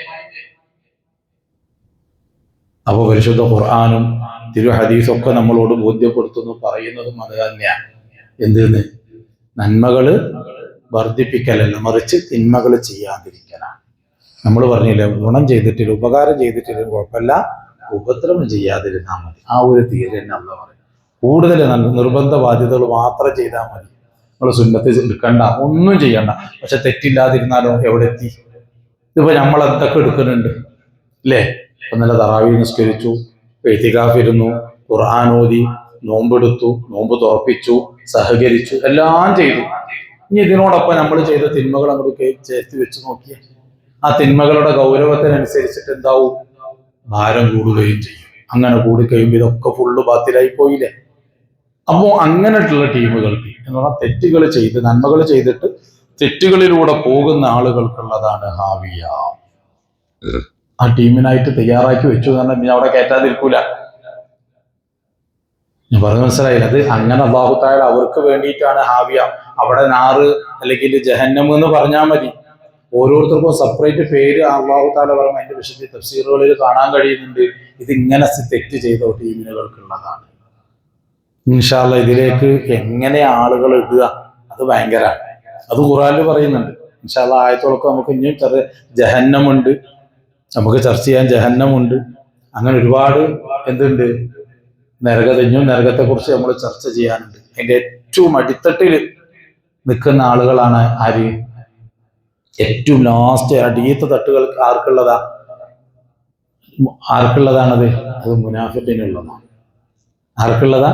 അപ്പൊ പരിശുദ്ധ ഖുർആനും തിരു ഹദീസൊക്കെ നമ്മളോട് ബോധ്യപ്പെടുത്തുന്നു, പറയുന്നതും അത് തന്നെയാണ്. എന്തെന്ന്? നന്മകള് വർദ്ധിപ്പിക്കലല്ല, മറിച്ച് തിന്മകൾ ചെയ്യാതിരിക്കലാണ്. നമ്മൾ പറഞ്ഞില്ലേ, ഗുണം ചെയ്തിട്ടില്ല, ഉപകാരം ചെയ്തിട്ടില്ല കുഴപ്പമില്ല, ഉപദ്രവം ചെയ്യാതിരുന്നാൽ മതി. ആ ഒരു തീരെ തന്നെ അല്ല പറയും. കൂടുതൽ നിർബന്ധ ബാധ്യതകൾ മാത്രം ചെയ്താൽ മതി. നമ്മൾ സുന്നത്ത് എടുക്കണ്ട, ഒന്നും ചെയ്യണ്ട. പക്ഷെ തെറ്റില്ലാതിരുന്നാലോ എവിടെ എത്തി? ഇതിപ്പോ നമ്മൾ എന്തൊക്കെ എടുക്കുന്നുണ്ട് അല്ലേ? ഇന്നലെ തറാവീഹ് നിസ്കരിച്ചു, ഇഅ്തികാഫ് ഇരുന്നു, ഖുർആൻ ഓതി, നോമ്പെടുത്തു, നോമ്പ് തുറപ്പിച്ചു, സഹകരിച്ചു, എല്ലാം ചെയ്തു. ഇനി ഇതിനോടൊപ്പം നമ്മൾ ചെയ്ത തിന്മകൾ അങ്ങോട്ട് ചേർത്ത് വെച്ച് നോക്കിയേ, ആ തിന്മകളുടെ ഗൗരവത്തിനനുസരിച്ചിട്ട് എന്താവും? ഭാരം കൂടുകയും ചെയ്യും. അങ്ങനെ കൂടിക്കഴിയുമ്പോൾ ഇതൊക്കെ ഫുള്ള് ബാത്തിലായി പോയില്ലേ. അപ്പോ അങ്ങനെയുള്ള ടീമുകൾക്ക് എന്ന് പറഞ്ഞാൽ തെറ്റുകൾ ചെയ്ത് നന്മകൾ ചെയ്തിട്ട് തെറ്റുകളിലൂടെ പോകുന്ന ആളുകൾക്കുള്ളതാണ് ഹാവിയ. ആ ടീമിനായിട്ട് തയ്യാറാക്കി വെച്ചു എന്ന് പറഞ്ഞാൽ അവിടെ കയറ്റാതിരിക്കൂല. ഞാൻ പറഞ്ഞ മനസ്സിലായില്ല? അത് അങ്ങനെ അല്ലാഹു തആല അവർക്ക് വേണ്ടിയിട്ടാണ് ഹാവിയ. അവിടെ നാറ് അല്ലെങ്കിൽ ജഹന്നം എന്ന് പറഞ്ഞാൽ മതി. ഓരോരുത്തർക്കും സെപ്പറേറ്റ് പേര് അല്ലാഹു തആല പറയും. അതിന്റെ വിശുദ്ധ തഫ്സീറുകളിൽ കാണാൻ കഴിയുന്നുണ്ട്. ഇത് ഇങ്ങനെ തെറ്റ് ചെയ്ത ടീമിനുകൾക്കുള്ളതാണ്. ഇൻഷാ അല്ലാഹ് ഇതിലേക്ക് എങ്ങനെ ആളുകൾ ഇടുക, അത് ഭയങ്കരമാണ്. അത് ഖുർആനിൽ പറയുന്നുണ്ട്. ഇൻഷാ അല്ലാഹ് ആയത്തുകളൊക്കെ നമുക്ക് ഇനിയും ജഹന്നമുണ്ട്, നമുക്ക് ചർച്ച ചെയ്യാൻ ജഹന്നമുണ്ട്. അങ്ങനെ ഒരുപാട് എന്തുണ്ട്, നരകത്തെ കുറിച്ച് നമ്മൾ ചർച്ച ചെയ്യാനുണ്ട്. അതിന്റെ ഏറ്റവും അടിത്തട്ടിൽ നിൽക്കുന്ന ആളുകളാണ് ആര്? ഏറ്റവും ലാസ്റ്റ് അടിയത്തെ തട്ടുകൾ ആർക്കുള്ളതാണത്? അത് മുനാഫിഖിനുള്ളതാണ്. ആർക്കുള്ളതാ?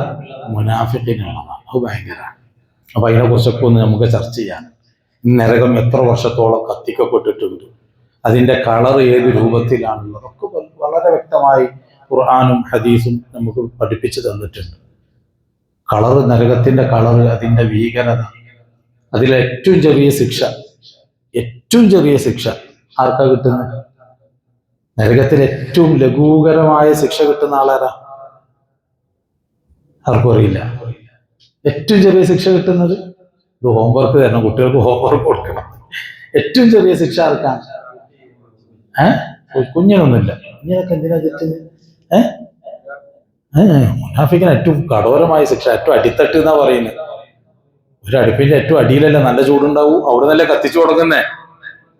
മുനാഫിഖിനുള്ളതാണ്. അത് ഭയങ്കരമാണ്. അപ്പൊ അതിനെ കുറിച്ചൊക്കെ ഒന്ന് നമുക്ക് ചർച്ച ചെയ്യാൻ. നരകം എത്ര വർഷത്തോളം കത്തിക്കപ്പെട്ടിട്ടുണ്ട്, അതിന്റെ കളർ ഏത് രൂപത്തിലാണുള്ളത് ഒക്കെ വളരെ വ്യക്തമായി ഖുർആനും ഹദീസും നമുക്ക് പഠിപ്പിച്ചു തന്നിട്ടുണ്ട്. കളർ, നരകത്തിന്റെ കളർ, അതിന്റെ ഭീകരത, അതിലെ ഏറ്റവും ചെറിയ ശിക്ഷ ആർക്കാ കിട്ടുന്നത്? നരകത്തിൽ ഏറ്റവും ലഘൂകരമായ ശിക്ഷ കിട്ടുന്ന ആളാരാ? ആർക്കും അറിയില്ല. ഏറ്റവും ചെറിയ ശിക്ഷ കിട്ടുന്നത്, ഇത് ഹോംവർക്ക് തരണം, കുട്ടികൾക്ക് ഹോംവർക്ക് കൊടുക്കണം. ഏറ്റവും ചെറിയ ശിക്ഷ ആർക്കാണ്? കുഞ്ഞിനൊന്നുമില്ല. കുഞ്ഞിനൊക്കെ എന്തിനാ തെറ്റുന്നത്? മുനാഫിക്കിന് ഏറ്റവും കഠോരമായ ശിക്ഷ, ഏറ്റവും അടിത്തട്ട് എന്നാ പറയുന്നത്. ഒരു അടുപ്പിന്റെ ഏറ്റവും അടിയിലല്ല നല്ല ചൂടുണ്ടാവൂ, അവിടെ നല്ല കത്തിച്ചു കൊടുക്കുന്നേ,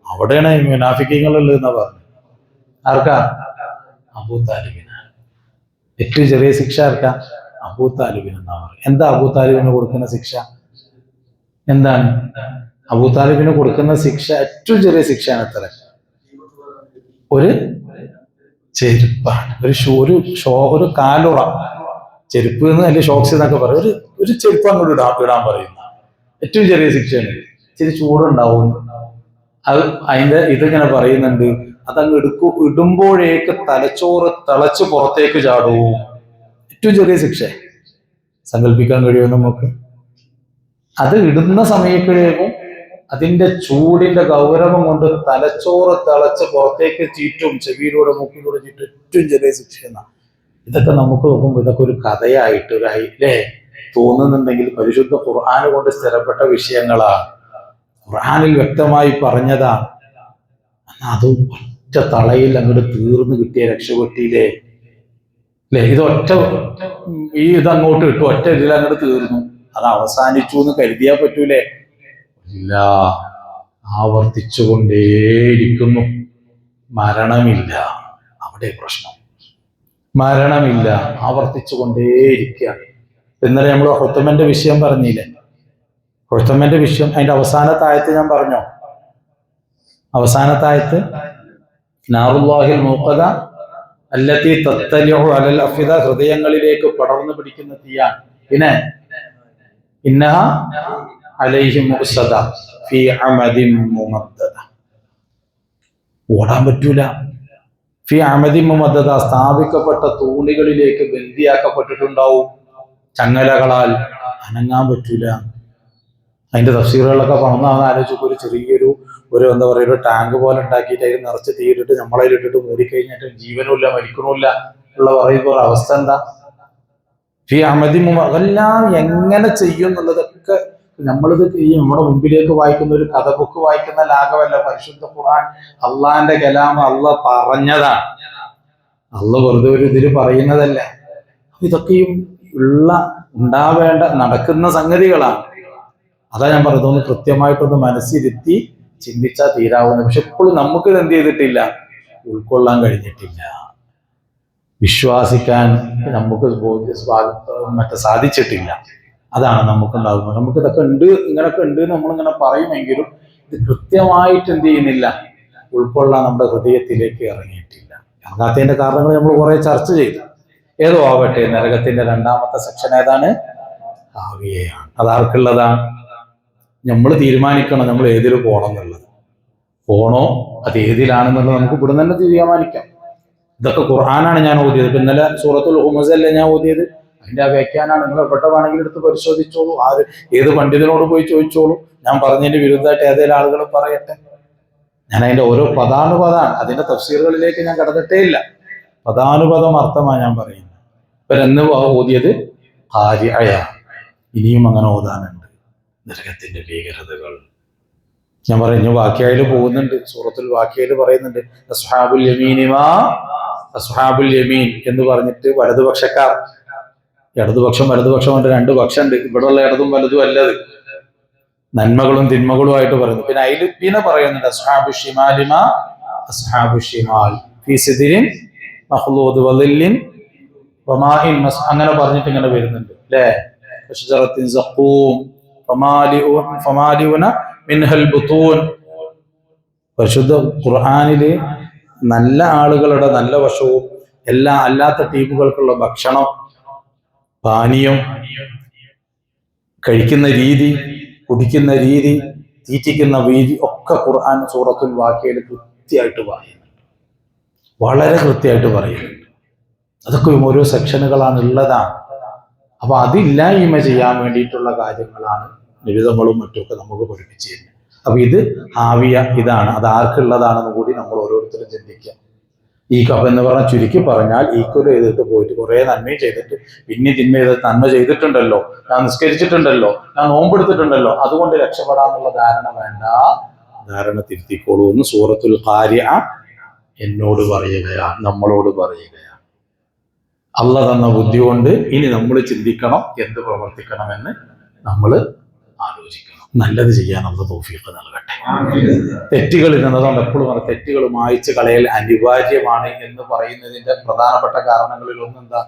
അവിടെയാണ് മുനാഫിക്കങ്ങളുള്ളത് എന്നാ പറഞ്ഞു. ആർക്കാ? അബൂ താലിബിനാണ്. ഏറ്റവും ചെറിയ ശിക്ഷ ആർക്കാ? അബൂ താലിബിന് എന്നാ പറയും. എന്താ അബൂ താലിബിന് കൊടുക്കുന്ന ശിക്ഷ? എന്താണ് അബൂ താലിബിന് കൊടുക്കുന്ന ശിക്ഷ? ഏറ്റവും ചെറിയ ശിക്ഷയാണ്. എത്ര? ഒരു ചെരുപ്പാണ്. ഒരു കാലുറ ചെരുപ്പ് എന്ന് അല്ലെ ഷോക്സ് എന്നൊക്കെ പറയും. ഒരു ചെരുപ്പ് അങ്ങോട്ട് ഇടാൻ പറയുന്നു. ഏറ്റവും ചെറിയ ശിക്ഷയാണ്. ഇച്ചിരി ചൂടുണ്ടാവും. അത് ഇതിങ്ങനെ പറയുന്നുണ്ട്. അതങ്ങ് ഇടുമ്പോഴേക്ക് തലച്ചോറ് തിളച്ച് പുറത്തേക്ക് ചാടൂ. ഏറ്റവും ചെറിയ ശിക്ഷ സങ്കല്പിക്കാൻ കഴിയുമോ നമുക്ക്? അത് ഇടുന്ന സമയത്തിലേക്കും അതിന്റെ ചൂടിന്റെ ഗൗരവം കൊണ്ട് തലച്ചോറ് തിളച്ച് പുറത്തേക്ക് ചീറ്റും, ചെവിയിലൂടെ മൂക്കിലൂടെ ചീറ്റും. ഏറ്റവും ചെറിയ ശിക്ഷ എന്നാ. ഇതൊക്കെ നമുക്ക് നോക്കുമ്പോൾ ഇതൊക്കെ ഒരു കഥയായിട്ട് അല്ലേ തോന്നുന്നുണ്ടെങ്കിൽ പരിശുദ്ധ ഖുർആൻ കൊണ്ട് സ്ഥിരപ്പെട്ട വിഷയങ്ങളാണ്. ഖുർആനിൽ വ്യക്തമായി പറഞ്ഞതാണ്. അത് ഒറ്റ തളയിൽ അങ്ങോട്ട് തീർന്നു കിട്ടിയ രക്ഷപ്പെട്ടില്ലേ അല്ലെ? ഇതങ്ങോട്ട് ഇട്ടു, ഒറ്റ ഇതിൽ അങ്ങോട്ട് തീർന്നു. അത് അവസാനിച്ചു എന്ന് കരുതിയാ പറ്റൂലേ? ഇല്ല, ആവർത്തിച്ചുകൊണ്ടേയിരിക്കുന്നു. മരണമില്ല, അവിടെ പ്രശ്നം. മരണമില്ല, ആവർത്തിച്ചുകൊണ്ടേയിരിക്കുക. ഇന്നലെ നമ്മൾ ഹുത്തമന്റെ വിഷയം പറഞ്ഞില്ലേ? ഹുത്തമന്റെ വിഷയം അതിന്റെ അവസാനത്തായത്ത് ഞാൻ പറഞ്ഞോ? അവസാനത്തായത്ത് നാറുല്ലാഹിൽ മൂഖദ അല്ലത്തി തത്തലിഉ അലൽ അഫിദ, ഹൃദയങ്ങളിലേക്ക് പടർന്നു പിടിക്കുന്ന തീയാണ്. പിന്നെ ഇന്നഹ അലൈഹിം മുഅ്സദ ഫീ അമദിൻ മുമദ്ദദ, ഓടാൻ പറ്റൂല. ഫീ അമദിൻ മുമദ്ദദ, സ്ഥാപിക്കപ്പെട്ട തൂണുകളിലേക്ക് ബന്ധിയാക്കപ്പെട്ടിട്ടുണ്ടാവും ചങ്ങലകളാൽ. അനങ്ങാൻ പറ്റൂല. അതിന്റെ തഫ്സീറുകളൊക്കെ പറഞ്ഞാൽ ആലോചിച്ചപ്പോൾ ഒരു ചെറിയൊരു എന്താ പറയുക, ഒരു ടാങ്ക് പോലെ ഉണ്ടാക്കിയിട്ട് അതിൽ നിറച്ച് തീയിട്ടിട്ട് നമ്മളതിലിട്ടിട്ട് മൂടിക്കഴിഞ്ഞിട്ട് ജീവനുമില്ല മരിക്കണമില്ല ഉള്ള പറയുമ്പോൾ അവസ്ഥ എന്താ? ഫീ അമദിൻ അതെല്ലാം എങ്ങനെ ചെയ്യും എന്നുള്ളതൊക്കെ നമ്മളിത് നമ്മുടെ മുമ്പിലേക്ക് വായിക്കുന്ന ഒരു കഥ ബുക്ക് വായിക്കുന്ന ലാഘവല്ല. പരിശുദ്ധ ഖുർആൻ അള്ളാന്റെ കലാം, അള്ള പറഞ്ഞതാണ്. അള്ള വെറുതെ ഒരു ഇതിൽ പറയുന്നതല്ല. ഇതൊക്കെയും ഉണ്ടാവേണ്ട നടക്കുന്ന സംഗതികളാണ്. അതാ ഞാൻ പറഞ്ഞത്, ഒന്ന് കൃത്യമായിട്ടൊന്ന് മനസ്സിരുത്തി ചിന്തിച്ചാൽ തീരാവുന്നത്. പക്ഷെ ഇപ്പോഴും നമുക്കിത് എന്ത് ചെയ്തിട്ടില്ല, ഉൾക്കൊള്ളാൻ കഴിഞ്ഞിട്ടില്ല. വിശ്വാസിക്കാൻ നമുക്ക് സാധിച്ചിട്ടില്ല. അതാണ് നമുക്കുണ്ടാകുന്നത്. നമുക്കിതൊക്കെ ഉണ്ട്, ഇങ്ങനൊക്കെ ഉണ്ട് നമ്മളിങ്ങനെ പറയുമെങ്കിലും ഇത് കൃത്യമായിട്ട് എന്ത് ചെയ്യുന്നില്ല, ഉൾക്കൊള്ളാൻ നമ്മുടെ ഹൃദയത്തിലേക്ക് ഇറങ്ങിയിട്ടില്ല. ഇറങ്ങാത്തതിന്റെ കാരണങ്ങൾ നമ്മൾ കുറെ ചർച്ച ചെയ്തു. ഏതോ ആവട്ടെ, നരകത്തിന്റെ രണ്ടാമത്തെ സെക്ഷൻ ഏതാണ്? ഹാവിയയാണ്. അതാർക്കുള്ളതാണ്? നമ്മൾ തീരുമാനിക്കണം നമ്മൾ ഏതിൽ പോകണം എന്നുള്ളത്. പോണോ അത് ഏതിലാണെന്നുള്ളത് നമുക്ക് ഇവിടെ തന്നെ തീരുമാനിക്കാം. ഇതൊക്കെ ഖുർആനാണ് ഞാൻ ഓതിയത്. ഇന്നലെ സൂറത്തുൽ ഹുമസല്ലേ ഞാൻ ഓതിയത്. അതിന്റെ ആ വ്യാഖ്യാനാണ്. നിങ്ങൾ എപ്പെട്ടവാണെങ്കിൽ എടുത്ത് പരിശോധിച്ചോളൂ. ഏത് പണ്ഡിതനോട് പോയി ചോദിച്ചോളൂ. ഞാൻ പറഞ്ഞതിന്റെ വിരുദ്ധമായിട്ട് ഏതെങ്കിലും ആളുകൾ പറയട്ടെ. ഞാൻ അതിന്റെ ഓരോ പദാനുപദമാണ്, അതിന്റെ തഫ്സീറുകളിലേക്ക് ഞാൻ കടന്നിട്ടേ ഇല്ല. പദാനുപദം അർത്ഥമാണ് ഞാൻ പറയുന്നത്. ഇപ്പൊ എന്ന് ഓതിയത് ഖാരിഅ. ഇനിയും അങ്ങനെ ഓതാനുണ്ട്. നരകത്തിന്റെ ഭീകരതകൾ ഞാൻ പറഞ്ഞു. വാക്യയിൽ പോകുന്നുണ്ട്, സൂറത്തുൽ വാക്യയിൽ പറയുന്നുണ്ട് അസ്ഹാബുൽ യമീൻ എന്ന് പറഞ്ഞിട്ട് വലതുപക്ഷക്കാർ. ഇടതുപക്ഷം വലതുപക്ഷം കൊണ്ട് രണ്ട് പക്ഷമുണ്ട്. ഇവിടെയുള്ള ഇടതും വലതും അല്ലത്, നന്മകളും തിന്മകളുമായിട്ട് പറയുന്നു. പിന്നെ അതിൽ പിന്നെ പറയുന്നുണ്ട് അസ്ഹാബു ഷിമാൽ ഫീ സിദ്രിൻ മഖ്ലൂദ് വളില്ലിൻ വമാഇൻ, അങ്ങനെ പറഞ്ഞിട്ട് ഇങ്ങനെ വരുന്നുണ്ട് അല്ലേ? ഷജറത്തിൻ സഖൂം ഫമാലിഉന മിൻഹൽ ബുതൂൻ. പരിശുദ്ധ ഖുർആനില് നല്ല ആളുകളുടെ നല്ല വശവും അല്ലാത്ത ടീമുകൾക്കുള്ള ഭക്ഷണം, പാനീയം, കഴിക്കുന്ന രീതി, കുടിക്കുന്ന രീതി, തീറ്റിക്കുന്ന രീതി ഒക്കെ ഖുർആൻ സൂറത്തുൽ വാഖിയയിൽ കൃത്യമായിട്ട് പറയുന്നുണ്ട്. വളരെ കൃത്യമായിട്ട് പറയുന്നുണ്ട്. അതൊക്കെ ഓരോ സെക്ഷനുകളാണ് ഉള്ളതാണ്. അപ്പൊ അതില്ലായ്മ ചെയ്യാൻ വേണ്ടിയിട്ടുള്ള കാര്യങ്ങളാണ് നിബിധങ്ങളും മറ്റുമൊക്കെ നമുക്ക് പഠിപ്പിച്ചു തരുന്നത്. അപ്പൊ ഇത് ഹാവിയ ഇതാണ്. അത് ആർക്കുള്ളതാണെന്ന് കൂടി നമ്മൾ ഓരോരുത്തരും ചിന്തിക്കുക. ഈ കഫ് എന്ന് പറഞ്ഞാൽ ചുരുക്കി പറഞ്ഞാൽ ഈക്വൽ ചെയ്തിട്ട് പോയിട്ട് കുറെ നന്മയും ചെയ്തിട്ട് പിന്നെ തിന്മ ചെയ്തിട്ട് നന്മ ചെയ്തിട്ടുണ്ടല്ലോ, ഞാൻ നിസ്കരിച്ചിട്ടുണ്ടല്ലോ, ഞാൻ നോമ്പെടുത്തിട്ടുണ്ടല്ലോ, അതുകൊണ്ട് രക്ഷപ്പെടാന്നുള്ള ധാരണ വേണ്ട. ധാരണ തിരുത്തിക്കോളൂ എന്ന് സൂറത്തുൽ ഖാരിഅ എന്നോട് പറയുകയാണ്, നമ്മളോട് പറയുകയാണ്. അള്ള തന്ന ബുദ്ധി കൊണ്ട് ഇനി നമ്മൾ ചിന്തിക്കണം, എന്ത് പ്രവർത്തിക്കണമെന്ന് നമ്മൾ ആലോചിക്കണം. നല്ലത് ചെയ്യാൻ അള്ള തൗഫീഖ് നൽകട്ടെ. തെറ്റുകൾ എന്നതുകൊണ്ട് എപ്പോഴും തെറ്റുകൾ മായ്ച്ച് കളയൽ അനിവാര്യമാണ് എന്ന് പറയുന്നതിന്റെ പ്രധാനപ്പെട്ട കാരണങ്ങളിൽ ഒന്നെന്താ?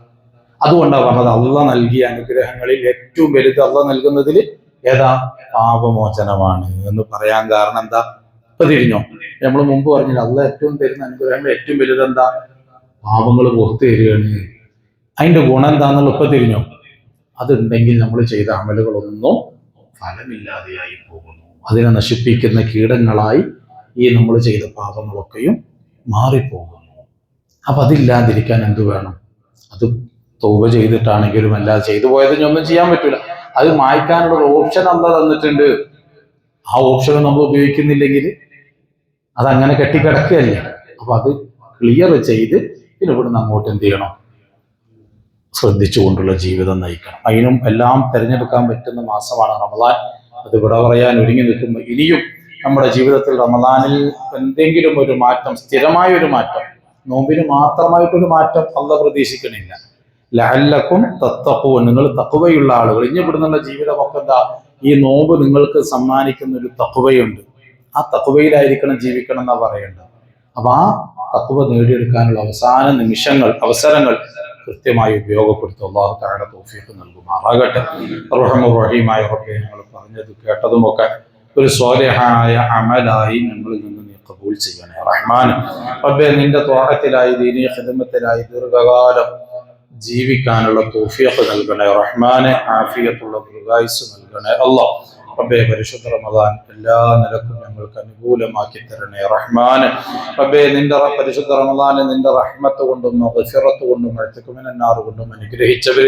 അതുകൊണ്ടാണ് പറഞ്ഞത് അള്ള നൽകിയ അനുഗ്രഹങ്ങളിൽ ഏറ്റവും വലുത് അള്ള നൽകുന്നതിൽ ഏതാ? പാപമോചനമാണ് എന്ന് പറയാൻ കാരണം എന്താ? ഇപ്പൊ തിരിഞ്ഞോ? നമ്മൾ മുമ്പ് പറഞ്ഞില്ല, അള്ള ഏറ്റവും തരുന്ന അനുഗ്രഹങ്ങൾ ഏറ്റവും വലുത് എന്താ? പാപങ്ങൾ പുറത്തു തരികയാണ്. അതിന്റെ ഗുണം എന്താണെന്നുള്ള ഇപ്പൊ തിരിഞ്ഞോ? അതുണ്ടെങ്കിൽ നമ്മൾ ചെയ്ത അമലുകളൊന്നും ഫലമില്ലാതെയായി പോകുന്നു. അതിനെ നശിപ്പിക്കുന്ന കീടങ്ങളായി ഈ നമ്മൾ ചെയ്ത പാപങ്ങളൊക്കെയും മാറിപ്പോകുന്നു. അപ്പൊ അതില്ലാതിരിക്കാൻ എന്ത് വേണം? അത് തൗബ ചെയ്തിട്ടാണെങ്കിലും അല്ലാതെ ചെയ്തു പോയത് ഒന്നും ചെയ്യാൻ പറ്റൂല. അത് മായ്ക്കാനുള്ള ഒരു ഓപ്ഷൻ അല്ല തന്നിട്ടുണ്ട്. ആ ഓപ്ഷൻ നമ്മൾ ഉപയോഗിക്കുന്നില്ലെങ്കിൽ അതങ്ങനെ കെട്ടിക്കിടക്കുകയല്ലേ. അപ്പൊ അത് ക്ലിയർ ചെയ്ത് പിന്നെ ഇവിടുന്ന് അങ്ങോട്ട് എന്ത് ചെയ്യണം? ശ്രദ്ധിച്ചുകൊണ്ടുള്ള ജീവിതം നയിക്കണം. അതിനും എല്ലാം തിരഞ്ഞെടുക്കാൻ പറ്റുന്ന മാസമാണ് റമദാൻ. അത് ഇവിടെ പറയാൻ ഒരുങ്ങി നിൽക്കുമ്പോൾ ഇനിയും നമ്മുടെ ജീവിതത്തിൽ റമദാനിൽ എന്തെങ്കിലും ഒരു മാറ്റം, സ്ഥിരമായ ഒരു മാറ്റം, നോമ്പിന് മാത്രമായിട്ടൊരു മാറ്റം അല്ലാഹ് പ്രതീക്ഷിക്കണില്ല. ലഅല്ലക്കും തത്തഖൂൻ, നിങ്ങൾ തഖ്വയുള്ള ആളുകൾ. ഇനി ഇവിടുന്നുള്ള ജീവിതമൊക്കെ എന്താ? ഈ നോമ്പ് നിങ്ങൾക്ക് സമ്മാനിക്കുന്ന ഒരു തഖ്വയുണ്ട്. ആ തഖ്വയിലായിരിക്കണം ജീവിക്കണം എന്നാ പറയേണ്ടത്. അപ്പൊ ആ തഖ്വ നേടിയെടുക്കാനുള്ള അവസാന നിമിഷങ്ങൾ, അവസരങ്ങൾ കൃത്യമായി ഉപയോഗപ്പെടുത്തും. അല്ലാഹു തആല തൗഫീഖ് നൽകുമാറാകട്ടെ. റഹ്മാനുർ റഹീമായ റബ്ബേ, ഞങ്ങൾ പറഞ്ഞത് കേട്ടതുമൊക്കെ ഒരു സ്വാലിഹായ അമലായി ഞങ്ങളിൽ നിന്ന് നീ ഖബൂൽ ചെയ്യണേ റഹ്മാൻ. റബ്ബേ, നിന്റെ ത്വാഅത്തിലായി ദീനീ ഖിദ്മത്തിലായി ദീർഘകാലം ജീവിക്കാനുള്ള തൗഫീഖ് നൽകണേ റഹ്മാനെ. ആഫിയത്തുള്ള ദീർഘായുസ്സ് നൽകണേ അല്ലാഹ്. റബ്ബേ, പരിശുദ്ധ റമദാൻ എല്ലാ നിലക്കും ഞങ്ങൾക്ക് അനുകൂലമാക്കി തരണേ റഹ്മാൻ. റബ്ബേ, നിന്റെ പരിശുദ്ധ റമദാനെ നിന്റെ റഹ്മത്ത് കൊണ്ടും മഗ്ഫിറത്ത് കൊണ്ടും അഅ്തിഖുമിനന്നാർ കൊണ്ടും അനുഗ്രഹിച്ചവർ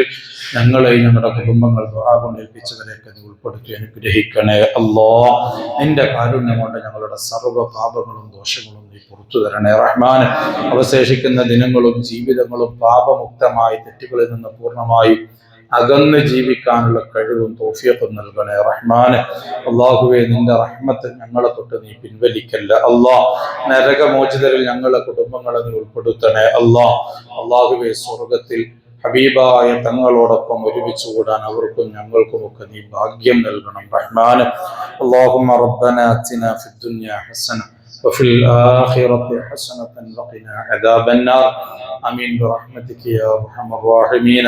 ഞങ്ങളെയും ഞങ്ങളുടെ കുടുംബങ്ങൾ ദുആ കൊണ്ട് ഏൽപ്പിച്ചവരെയൊക്കെ നീ ഉൾപ്പെടുത്തി അനുഗ്രഹിക്കണേ അല്ലാഹ്. നിന്റെ കാരുണ്യം കൊണ്ട് ഞങ്ങളുടെ സർവ്വ പാപങ്ങളും ദോഷങ്ങളും നീ പുറത്തു തരണേ റഹ്മാൻ. അവശേഷിക്കുന്ന ദിനങ്ങളും ജീവിതങ്ങളും പാപമുക്തമായി തെറ്റുകളിൽ നിന്ന് പൂർണ്ണമായി അകന്ന് ജീവിക്കാനുള്ള കഴിവും തൗഫീഖും നൽകണേ റഹ്മാനെ. അല്ലാഹുവേ, നിന്റെ റഹ്മത്ത് ഞങ്ങളെ തൊട്ട് നീ പിൻവലിക്കല്ല അല്ലാഹ്. നരകമോചിതരിൽ ഞങ്ങളുടെ കുടുംബങ്ങളെ നീ ഉൾപ്പെടുത്തണേ അല്ലാഹ്. അല്ലാഹുവേ, സ്വർഗത്തിൽ ഹബീബായ തങ്ങളോടൊപ്പം ഒരുമിച്ച് കൂടാൻ അവർക്കും ഞങ്ങൾക്കും ഒക്കെ നീ ഭാഗ്യം നൽകണം റഹ്മാനെ. അല്ലാഹുമ്മ റബ്ബനാ അത്തിനാ ഫിദ്ദുനിയാ ഹസന വഫിൽ ആഖിറതി ഹസനതൻ വഖിനാ അദാബന്നാർ. ആമീൻ ബിറഹ്മതിക യാ അർഹമർ റഹീമീൻ.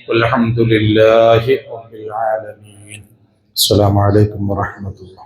والحمد لله رب العالمين. السلام عليكم ورحمة الله.